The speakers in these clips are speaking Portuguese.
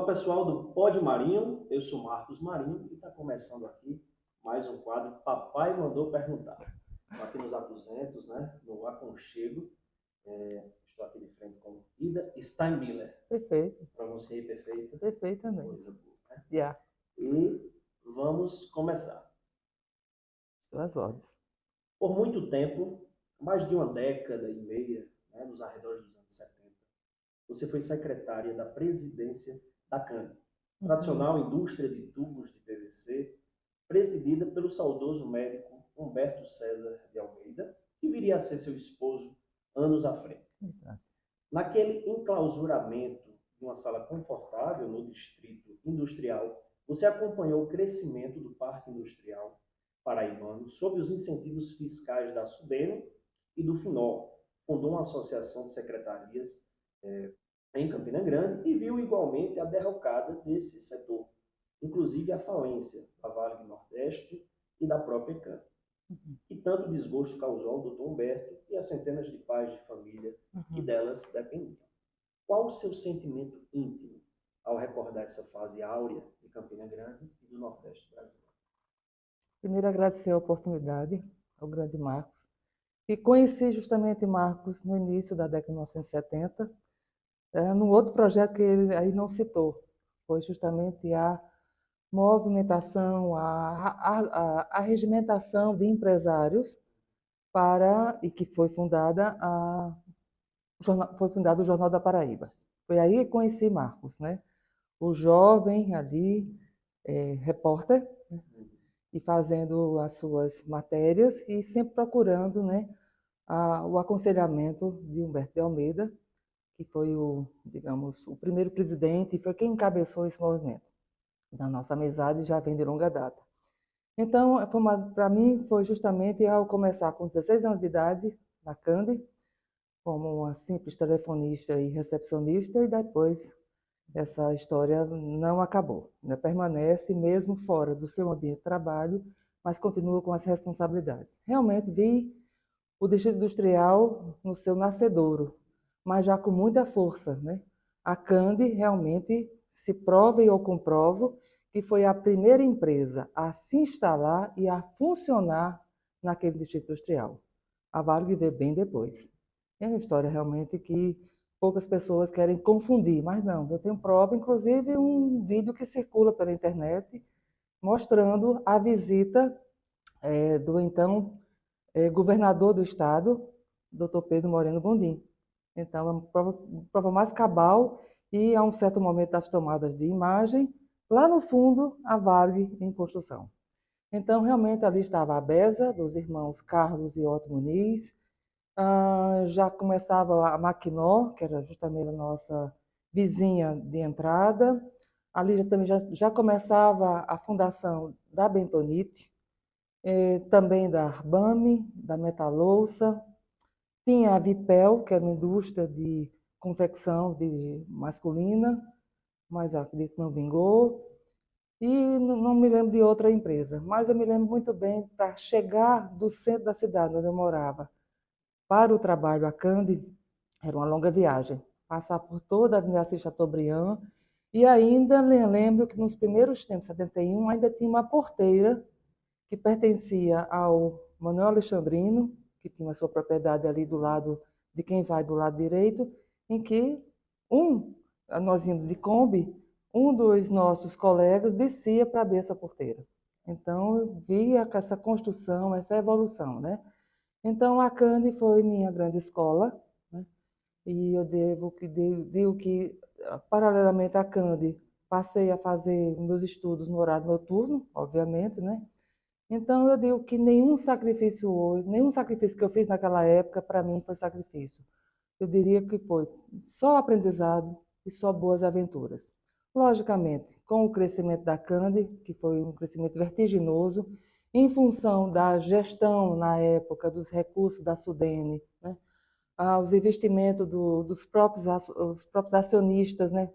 Olá pessoal do Pod Marinho, eu sou Marcos Marinho e está começando aqui mais um quadro Papai Mandou Perguntar. Estou aqui nos aposentos, né, no aconchego. Estou aqui de frente com Ida Steinmiller. Perfeito, Pronunciei perfeito? perfeitamente. Coisa boa, né? Já, E vamos começar. estou às ordens. Por muito tempo, mais de uma década e meia, né, nos arredores dos anos 70, você foi secretária da presidência da CAN, Uhum. tradicional indústria de tubos de PVC, presidida pelo saudoso médico Humberto César de Almeida, que viria a ser seu esposo anos à frente. Exato. Naquele enclausuramento de uma sala confortável no distrito industrial, você acompanhou o crescimento do parque industrial paraibano sob os incentivos fiscais da Sudene e do Finor. Fundou uma associação de secretarias em Campina Grande e viu igualmente a derrocada desse setor, inclusive a falência da Vale do Nordeste e da própria CAN, Uhum. que tanto desgosto causou ao Dr. Humberto e a centenas de pais de família que Uhum. delas dependiam. Qual o seu sentimento íntimo ao recordar essa fase áurea de Campina Grande e do Nordeste brasileiro? Primeiro, agradecer a oportunidade ao grande Marcos. E conheci justamente Marcos no início da década de 1970, num outro projeto que ele aí não citou. Foi justamente a movimentação, a regimentação de empresários e que foi foi fundado o Jornal da Paraíba. Foi aí que conheci Marcos, né? O jovem ali, repórter, e fazendo as suas matérias e sempre procurando, né, o aconselhamento de Humberto de Almeida, que foi digamos, o primeiro presidente e foi quem encabeçou esse movimento. Da nossa amizade já vem de longa data. Então, para mim, foi justamente ao começar com 16 anos de idade, na Cande, como uma simples telefonista e recepcionista, e depois essa história não acabou, né? Permanece mesmo fora do seu ambiente de trabalho, mas continua com as responsabilidades. Realmente vi o Distrito Industrial no seu nascedouro, mas já com muita força, né? A Cande realmente se prova e eu comprovo que foi a primeira empresa a se instalar e a funcionar naquele Distrito Industrial. A Vale veio bem depois. É uma história realmente que poucas pessoas querem confundir, mas não, eu tenho prova, inclusive um vídeo que circula pela internet mostrando a visita do então governador do estado, Dr. Pedro Moreno Gondim. Então, é uma prova mais cabal e, a um certo momento das tomadas de imagem, lá no fundo, a Varg em construção. Então, realmente, ali estava a Besa, dos irmãos Carlos e Otto Muniz. Já começava a Maquinó, que era justamente a nossa vizinha de entrada. Ali também já começava a fundação da Bentonite, também da Arbame, da Metalouça. Tinha a Vipel, que era uma indústria de confecção de masculina, mas acredito que não vingou. E não me lembro de outra empresa, mas eu me lembro muito bem, para chegar do centro da cidade, onde eu morava, para o trabalho a Cande, era uma longa viagem. Passar por toda a Avenida Assis Chateaubriand, e ainda me lembro que nos primeiros tempos, 71, ainda tinha uma porteira que pertencia ao Manuel Alexandrino, que tinha a sua propriedade ali do lado de quem vai do lado direito, em que nós íamos de Kombi, um dos nossos colegas descia para abrir essa porteira. Então, eu via essa construção, essa evolução, né? Então, a Cande foi minha grande escola, né? E eu digo que, paralelamente à Cande, passei a fazer meus estudos no horário noturno, obviamente, né? Então, eu digo que nenhum sacrifício hoje, nenhum sacrifício que eu fiz naquela época, para mim, foi sacrifício. Eu diria que foi só aprendizado e só boas aventuras. Logicamente, com o crescimento da Cande, que foi um crescimento vertiginoso, em função da gestão, na época, dos recursos da Sudene, né? Os investimentos os próprios acionistas, né?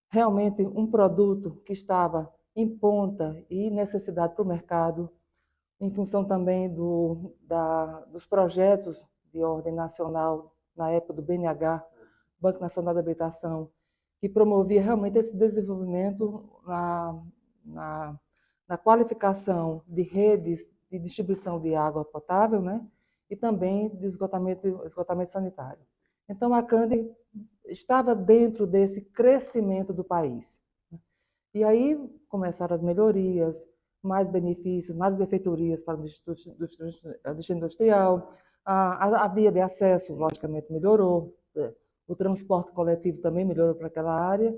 Realmente um produto que estava em ponta e necessidade para o mercado, em função também dos projetos de ordem nacional, na época do BNH, Banco Nacional da Habitação, que promovia realmente esse desenvolvimento na, na qualificação de redes de distribuição de água potável, né? E também de esgotamento sanitário. Então, a Cande estava dentro desse crescimento do país. E aí começaram as melhorias, mais benefícios, mais benfeitorias para o distrito industrial, a via de acesso, logicamente, melhorou, o transporte coletivo também melhorou para aquela área.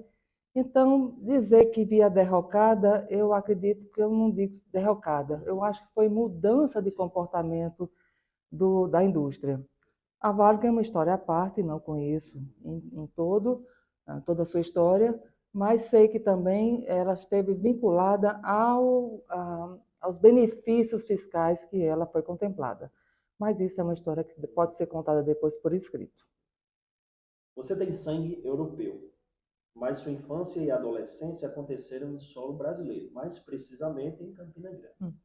Então, dizer que via derrocada, eu acredito que eu não digo derrocada, eu acho que foi mudança de comportamento da indústria. A Vale é uma história à parte, não conheço em toda a sua história, mas sei que também ela esteve vinculada aos benefícios fiscais que ela foi contemplada. Mas isso é uma história que pode ser contada depois por escrito. Você tem sangue europeu, mas sua infância e adolescência aconteceram em solo brasileiro, mais precisamente em Campina Grande,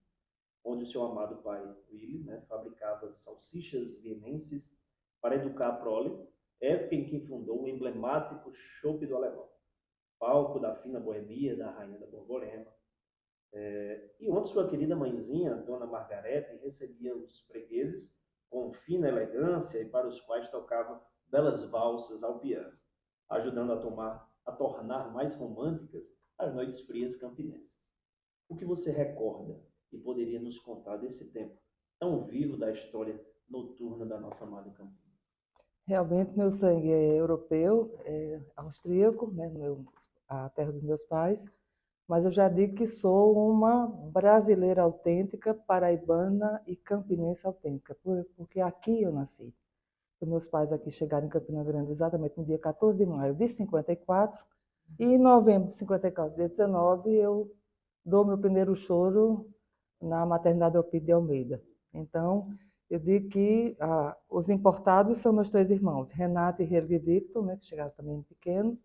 onde o seu amado pai, Willy, né, fabricava salsichas vienenses para educar a prole, época em que fundou o emblemático Chopp do Alemão, palco da fina boemia da Rainha da Borborema, e onde sua querida mãezinha, Dona Margarete, recebia os fregueses com fina elegância e para os quais tocava belas valsas ao piano, ajudando a tornar mais românticas as noites frias campinenses. O que você recorda e poderia nos contar desse tempo tão vivo da história noturna da nossa amada Campina? Realmente, meu sangue é europeu, é austríaco, né, a terra dos meus pais, mas eu já digo que sou uma brasileira autêntica, paraibana e campinense autêntica, porque aqui eu nasci. Os meus pais aqui chegaram em Campina Grande exatamente no dia 14 de maio de 54, e em novembro de 54, dia 19, eu dou meu primeiro choro na maternidade Eupídio de Almeida. Então, eu digo que os importados são meus três irmãos, Renata e Helga e Victor, né, que chegaram também pequenos,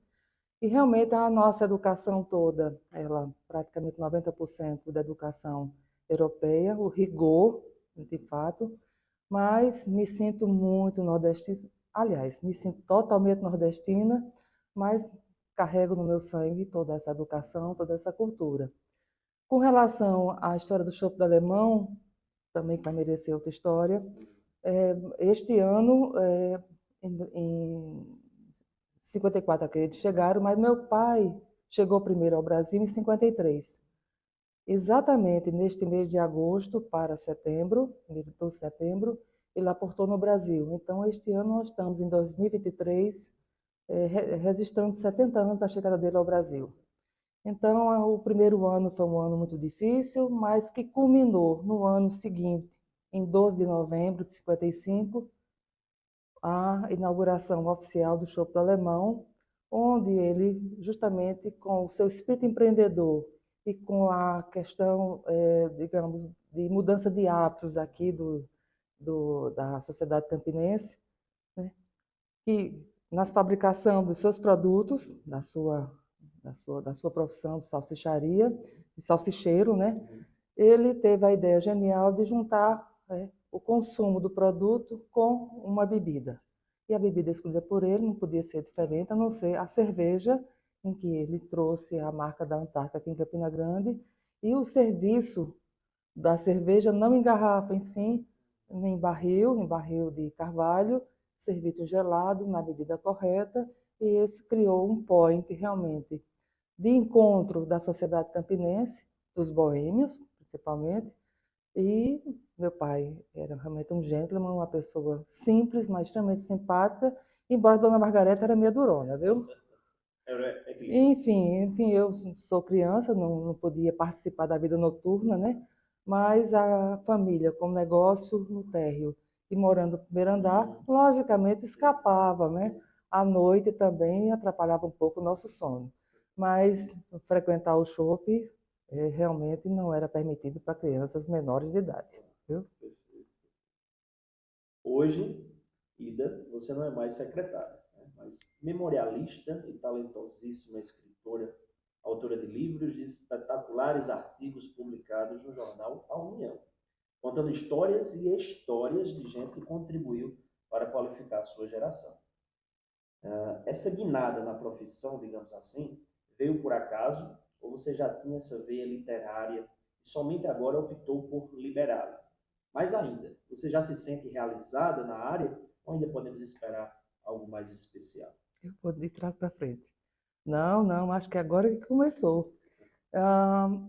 e realmente a nossa educação toda, ela praticamente 90% da educação europeia, o rigor, de fato, mas me sinto muito nordestina, aliás, me sinto totalmente nordestina, mas carrego no meu sangue toda essa educação, toda essa cultura. Com relação à história do chopp do alemão, também vai merecer outra história, este ano, em 54 aqui eles chegaram, mas meu pai chegou primeiro ao Brasil em 53. Exatamente neste mês de agosto para setembro, 12 de setembro, ele aportou no Brasil. Então, este ano nós estamos em 2023, registrando 70 anos da chegada dele ao Brasil. Então, o primeiro ano foi um ano muito difícil, mas que culminou no ano seguinte, em 12 de novembro de 55, a inauguração oficial do Chopp do Alemão, onde ele, justamente com o seu espírito empreendedor e com a questão, digamos, de mudança de hábitos aqui da sociedade campinense, né, que na fabricação dos seus produtos, da sua profissão de salsicharia, de salsicheiro, né, ele teve a ideia genial de juntar, o consumo do produto com uma bebida. E a bebida escolhida por ele não podia ser diferente, a não ser a cerveja, em que ele trouxe a marca da Antártica aqui em Campina Grande, e o serviço da cerveja não em garrafa em si, em barril de carvalho, servido gelado, na medida correta, e esse criou um point realmente de encontro da sociedade campinense, dos boêmios, principalmente, e meu pai era realmente um gentleman, uma pessoa simples, mas extremamente simpática, embora a Dona Margareta era meio durona, viu? Enfim, eu sou criança, não podia participar da vida noturna, né? Mas a família, com negócio no térreo e morando no primeiro andar, logicamente escapava, né? À noite também atrapalhava um pouco o nosso sono. Mas frequentar o shopping realmente não era permitido para crianças menores de idade, viu? Hoje, Ida, você não é mais secretária, né? Mas memorialista e talentosíssima escritora, autora de livros de espetaculares artigos publicados no jornal A União, contando histórias e histórias de gente que contribuiu para qualificar a sua geração. Essa guinada na profissão, digamos assim, veio por acaso ou você já tinha essa veia literária e somente agora optou por liberá-la? Mais ainda, você já se sente realizada na área ou ainda podemos esperar algo mais especial? Eu vou de trás para frente. Não, não, acho que agora que começou.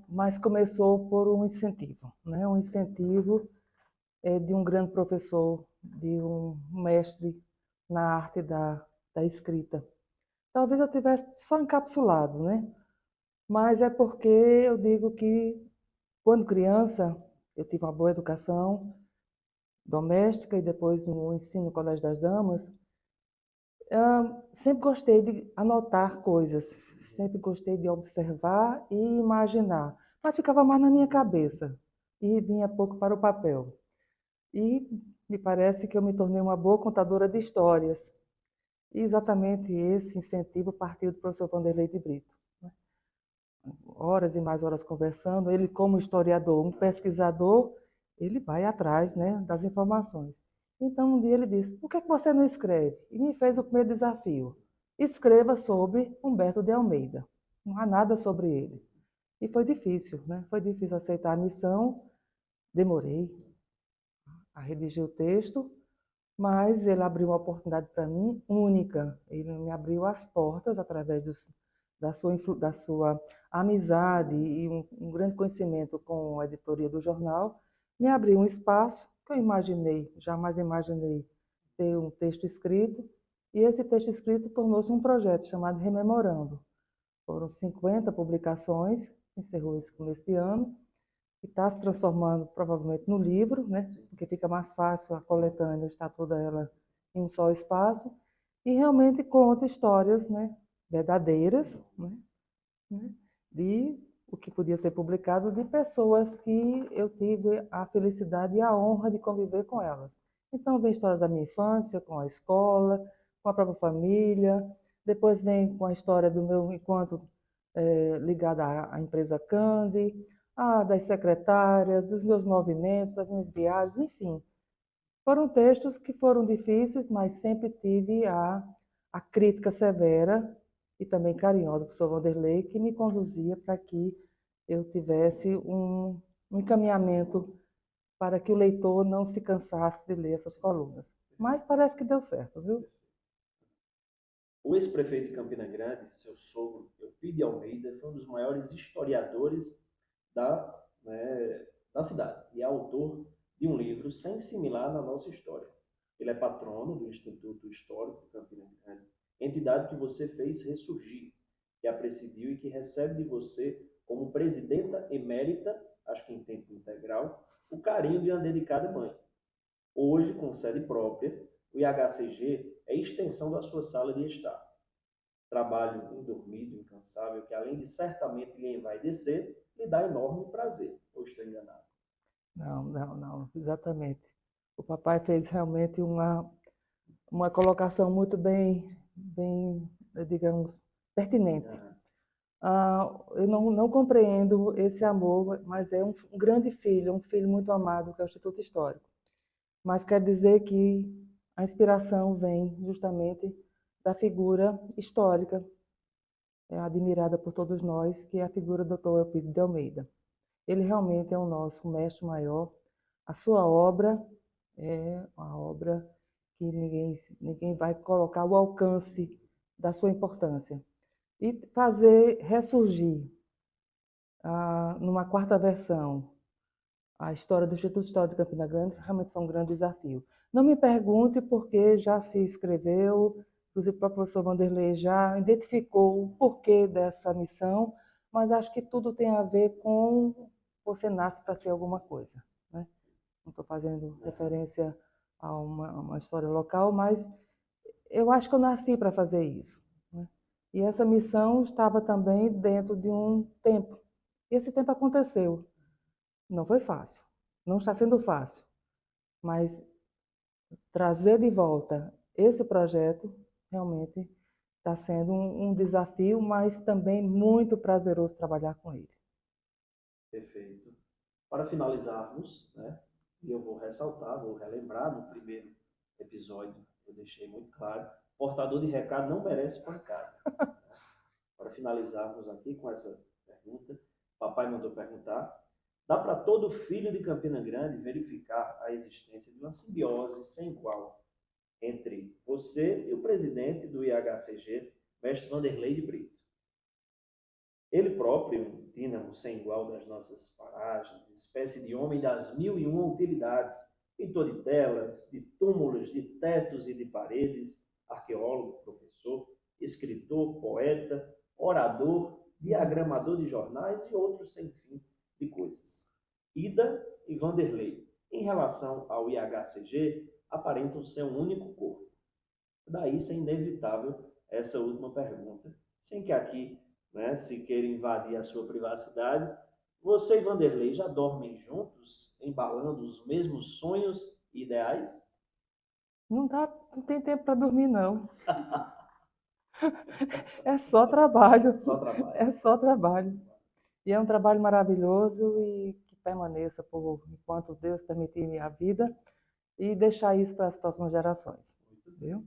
Mas começou por um incentivo, né? Um incentivo de um grande professor, de um mestre na arte da escrita. Talvez eu tivesse só encapsulado, né? Mas é porque eu digo que, quando criança, eu tive uma boa educação doméstica e depois no ensino no Colégio das Damas. Sempre gostei de anotar coisas, sempre gostei de observar e imaginar, mas ficava mais na minha cabeça e vinha pouco para o papel. E me parece que eu me tornei uma boa contadora de histórias. E exatamente esse incentivo partiu do professor Vanderlei de Brito, né? Horas e mais horas conversando, ele como historiador, um pesquisador, ele vai atrás, né, das informações. Então um dia ele disse: por que você não escreve? E me fez o primeiro desafio: escreva sobre Humberto de Almeida. Não há nada sobre ele. E foi difícil, né? Foi difícil aceitar a missão. Demorei a redigir o texto, mas ele abriu uma oportunidade para mim única. Ele me abriu as portas através da sua amizade e um grande conhecimento com a editoria do jornal. Me abriu um espaço que eu imaginei, jamais imaginei ter um texto escrito. E esse texto escrito tornou-se um projeto chamado Rememorando. Foram 50 publicações, encerrou esse começo de ano, que está se transformando provavelmente no livro, né? Porque fica mais fácil a coletânea estar toda ela em um só espaço, e realmente conta histórias, né, verdadeiras, né, de o que podia ser publicado de pessoas que eu tive a felicidade e a honra de conviver com elas. Então vem histórias da minha infância, com a escola, com a própria família, depois vem com a história do meu enquanto ligada à empresa Candy, das secretárias, dos meus movimentos, das minhas viagens, enfim. Foram textos que foram difíceis, mas sempre tive a crítica severa e também carinhosa do professor Vanderlei, que me conduzia para que eu tivesse um encaminhamento para que o leitor não se cansasse de ler essas colunas. Mas parece que deu certo, viu? O ex-prefeito de Campina Grande, seu sogro, Eupídio Almeida, foi um dos maiores historiadores né, da cidade e é autor de um livro sem similar na nossa história. Ele é patrono do Instituto Histórico de Campina Grande, entidade que você fez ressurgir, que a presidiu e que recebe de você, como presidenta emérita, acho que em tempo integral, o carinho de uma dedicada mãe. Hoje, com sede própria, o IHCG é extensão da sua sala de estar. Trabalho indormido, incansável, que além de certamente lhe envaidecer, lhe dá enorme prazer. Ou estou enganado? Não, não, não, exatamente. O papai fez realmente uma colocação muito bem, digamos, pertinente. Aham. Eu não compreendo esse amor, mas é um grande filho, um filho muito amado, que é o Instituto Histórico. Mas quer dizer que a inspiração vem justamente da figura histórica, admirada por todos nós, que é a figura do Dr. Eupídio de Almeida. Ele realmente é o nosso mestre maior. A sua obra é uma obra que ninguém vai colocar o alcance da sua importância. E fazer ressurgir, numa quarta versão, a história do Instituto Histórico de Campina Grande realmente foi um grande desafio. Não me pergunte porque já se escreveu, inclusive o próprio professor Vanderlei já identificou o porquê dessa missão, mas acho que tudo tem a ver com você nasce para ser alguma coisa, né? Não estou fazendo referência a uma história local, mas eu acho que eu nasci para fazer isso, né? E essa missão estava também dentro de um tempo. E esse tempo aconteceu. Não foi fácil, não está sendo fácil, mas trazer de volta esse projeto realmente está sendo um desafio, mas também muito prazeroso trabalhar com ele. Perfeito. Para finalizarmos, né, e eu vou ressaltar, vou relembrar no primeiro episódio, eu deixei muito claro, Portador de recado não merece pancada. Para finalizarmos aqui com essa pergunta, papai mandou perguntar: dá para todo filho de Campina Grande verificar a existência de uma simbiose sem igual entre você e o presidente do IHCG, mestre Vanderlei de Brito? Ele próprio, um dínamo sem igual das nossas paragens, espécie de homem das 1001 utilidades, pintor de telas, de túmulos, de tetos e de paredes, arqueólogo, professor, escritor, poeta, orador, diagramador de jornais e outros sem fim de coisas. Ida e Vanderlei, em relação ao IHCG, aparentam ser um único corpo. Daí ser inevitável essa última pergunta, sem que aqui, né, se queira invadir a sua privacidade. Você e Vanderlei já dormem juntos, embalando os mesmos sonhos e ideais? Não dá, não tem tempo para dormir, não. É só trabalho. Só trabalho. É só trabalho. E é um trabalho maravilhoso e que permaneça por enquanto Deus permitir a vida e deixar isso para as próximas gerações. Muito bem. Viu?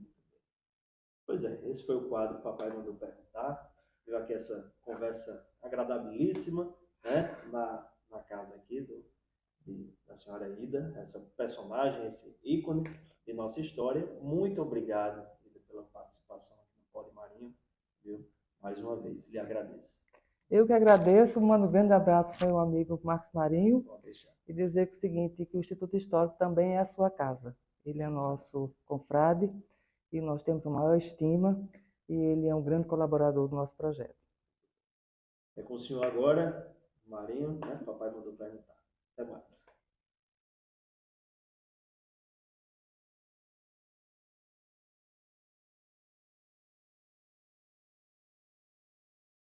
Pois é, esse foi o quadro que o papai mandou perguntar. Viu aqui essa conversa agradabilíssima, né, na casa aqui da senhora Ida, essa personagem, esse ícone de nossa história. Muito obrigado, Ida, pela participação aqui no Pod Marinho, viu? Mais uma vez, lhe agradeço. Eu que agradeço, mando um grande abraço para o meu amigo Marcos Marinho Pode deixar. e dizer o seguinte, que o Instituto Histórico também é a sua casa. Ele é nosso confrade e nós temos a maior estima e ele é um grande colaborador do nosso projeto. É com o senhor agora, Marinho, né? Papai mandou perguntar. Até mais.